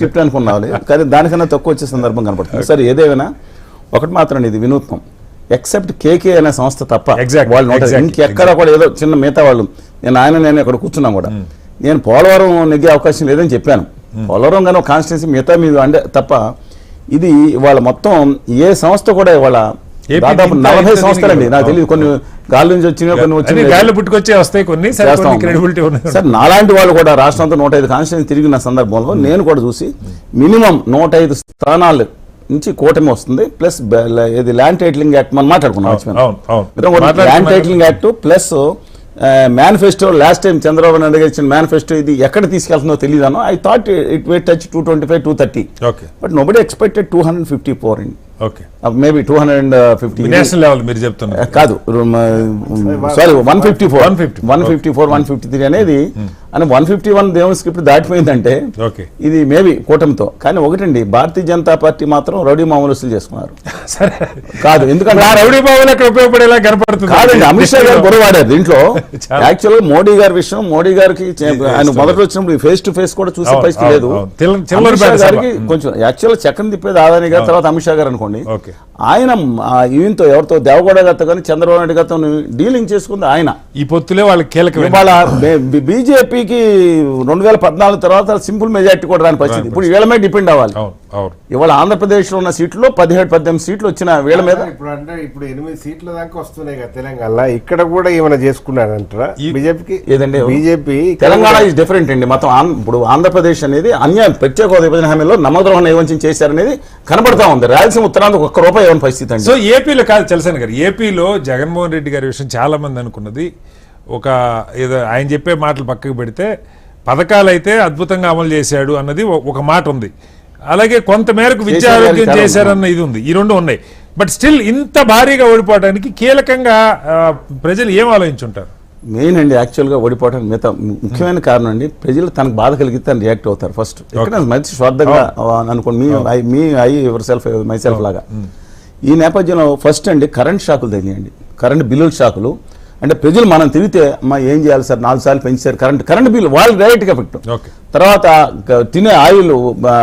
Script అనుకున్నావాలి, కానీ దానికన్నా తక్కువ వచ్చే సందర్భం కనపడుతుంది. సరే ఏదేమైనా ఒకటి మాత్రం ఇది వినూత్నం, ఎక్సెప్ట్ కేకే అనే సంస్థ తప్ప వాళ్ళు ఇంకెక్కడ కూడా ఏదో చిన్న మిగతా వాళ్ళు నేను ఇక్కడ కూర్చున్నాం కూడా, నేను పోలవరం నెగ్గే అవకాశం లేదని చెప్పాను. పోలవరం కానీ ఒక కాన్స్టిట్యున్సీ మిగతా మీద అంటే తప్ప ఇది ఇవాళ మొత్తం ఏ సంస్థ కూడా ఇవాళ దాదాపు 40 సంస్థలండి, నాకు తెలియదు, కొన్ని గాలి నుంచి వచ్చినాయి, కొన్ని వచ్చినాయి, పుట్టుకొచ్చే వస్తాయి, కొన్ని సార్ నాలాంటి వాళ్ళు కూడా రాష్ట్రంతో 105 కాన్స్టిట్యున్సీ తిరిగిన సందర్భంలో నేను కూడా చూసి మినిమం 105 స్థానాలు నుంచి కూటమి వస్తుంది, ప్లస్ ఇది ల్యాండ్ టైటిలింగ్ యాక్ట్ మనం మాట్లాడుకున్నాం, land titling act plus manifesto last time Chandrababu Naidu గారు ఇచ్చిన మేనిఫెస్టో ఇది ఎక్కడ తీసుకెళ్తుందో తెలియదాను. I thought it would touch 225, 230, but nobody expected 254 అండి, మేబీ 250 నేషనల్ లెవెల్ మీరు చెప్తున్నారు కాదు, సారీ 154, 153 అనేది అని 151 దేవుని స్క్రిప్ట్ దాటిపోయిందంటే ఇది మేబీ కూటమితో. కానీ ఒకటండి, భారతీయ జనతా పార్టీ మాత్రం రౌడీ మామూలు వసూలు చేసుకున్నారు కాదు, ఎందుకంటే రౌడీ మామూలు అక్కడ ఉపయోగపడేలా కనపడుతుంది కాదండి. అమిత్ షా గారు పొరవాడారు దీంట్లో. యాక్చువల్ గా మోడీ గారి విషయం, మోడీ గారికి ఆయన మొదటి వచ్చినప్పుడు ఫేస్ టు ఫేస్ కూడా చూసే పరిస్థితి లేదు. అమిత్ షా గారికి కొంచెం యాక్చువల్ చక్రం తిప్పేది ఆదాని గారు, తర్వాత అమిత్ షా గారు అనుకోండి, ఆయన ఈయనతో ఎవరితో దేవగౌడ గారితో కానీ చంద్రబాబు నాయుడు గారితో డీలింగ్ చేసుకుంది ఆయన. ఈ పొత్తులే వాళ్ళకి కీలకం. ఇవాళ బీజేపీకి 2014 తర్వాత సింపుల్ మెజార్టీ కూడా రాని పరిస్థితి, ఇప్పుడు వీళ్ళ మీద డిపెండ్ అవ్వాలి. ఇవాళ ఆంధ్రప్రదేశ్ లో ఉన్న సీట్లు 17-18 సీట్లు వచ్చిన వీళ్ళ మీద, ఇప్పుడు 8 సీట్ల దాకా వస్తున్నాయి కదా తెలంగాణ, ఇక్కడ కూడా ఏమైనా చేసుకున్నారంటారా బీజేపీకి? ఏదండి బీజేపీ తెలంగాణ ఇస్ డిఫరెంట్ అండి. మొత్తం ఇప్పుడు ఆంధ్రప్రదేశ్ అనేది అన్యాయం, ప్రత్యేక హోదా విభజన హామీలో నమ్మద్రోహం నైవంచం చేశారనేది కనబడతా ఉంది. రాయలసీమ ఉత్తరాంధ్ర ₹1 ఇవ్వని పరిస్థితి అండి. సో ఏపీలో కాదు చలసాని గారు, ఏపీలో జగన్మోహన్ రెడ్డి గారి విషయం చాలా మంది అనుకున్నది ఒక ఏదో ఆయన చెప్పే మాటలు పక్కకు పెడితే పథకాలు అయితే అద్భుతంగా అమలు చేశాడు అన్నది ఒక మాట ఉంది, అలాగే కొంతమేరకు విద్యా ఆరోగ్యం చేశారన్న ఇది ఉంది, ఈ రెండు ఉన్నాయి. బట్ స్టిల్ ఇంత భారీగా ఓడిపోవడానికి కీలకంగా ప్రజలు ఏం ఆలోచించుంటారు? మెయిన్ అండి యాక్చువల్గా ఓడిపోవడానికి మిగతా ముఖ్యమైన కారణం అండి, ప్రజలు తనకు బాధ కలిగితే తను రియాక్ట్ అవుతారు ఫస్ట్. ఎక్కడ మంచి స్వార్థంగా అనుకోండి, యువర్ సెల్ఫ్ మై సెల్ఫ్ లాగా. ఈ నేపథ్యంలో ఫస్ట్ అండి కరెంట్ షాకులు తగిలియండి, కరెంట్ బిల్లుల షాకులు. అంటే ప్రజలు మనం తిరిగితే ఏం చేయాలి సార్, 4 సార్లు పెంచారు కరెంట్ బిల్లు, వాళ్ళు డైరెక్ట్గా ఎఫెక్ట్. తర్వాత తినే ఆయిల్,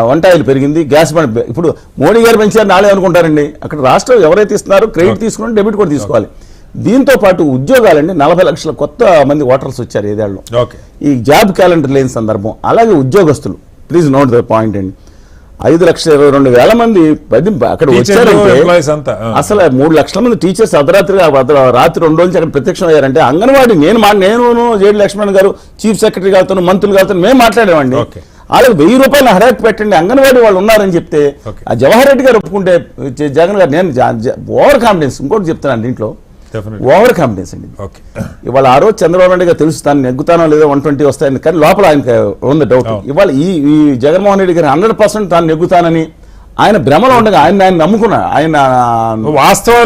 వంట ఆయిల్ పెరిగింది, గ్యాస్ బండ్. ఇప్పుడు మోడీ గారు పెంచారు నాలే అనుకుంటారండి, అక్కడ రాష్ట్రం ఎవరైతే ఇస్తున్నారో క్రెడిట్ తీసుకుని డెబిట్ కూడా తీసుకోవాలి. దీంతో పాటు ఉద్యోగాలండి, 40 లక్షల కొత్త మంది ఓటర్స్ వచ్చారు ఏదేళ్ళలో, ఈ జాబ్ క్యాలెండర్ లేని సందర్భం. అలాగే ఉద్యోగస్తులు, ప్లీజ్ నోట్ ద పాయింట్ అండి, 5,22,000 మంది అక్కడ వచ్చారంటే అసలు 3 లక్షల మంది టీచర్స్ అర్ధరాత్రి 2 రోజులు అక్కడ ప్రత్యక్షం అయ్యారంటే అంగన్వాడీ నేను జేడి లక్ష్మణ్ గారు చీఫ్ సెక్రటరీ గారితో మంత్రులు గారితో మేము మాట్లాడామండి. వాళ్ళకి ₹1000 హడాక్ పెట్టండి అంగన్వాడీ వాళ్ళు ఉన్నారని చెప్తే ఆ జవహర్ రెడ్డి గారు ఒప్పుకుంటే జగన్ గారు, నేను ఓవర్ కాన్ఫిడెన్స్ ఇంకోటి చెప్తున్నాను దీంట్లో, ఓవర్ కాన్ఫిడెన్స్ అండి. ఇవాళ ఆ రోజు చంద్రబాబు నాయుడు గారు తెలుసు తాను నెగ్గుతానో లేదో 120 వస్తాయని, కానీ లోపల ఆయనకు ఉంది డౌట్. ఇవాళ ఈ జగన్మోహన్ రెడ్డి గారు 100% తాను నెగ్గుతానని ఆయన భ్రమలో ఉండగా ఆయన నమ్ముకున్నాడు. ఆయన వాస్తవాలు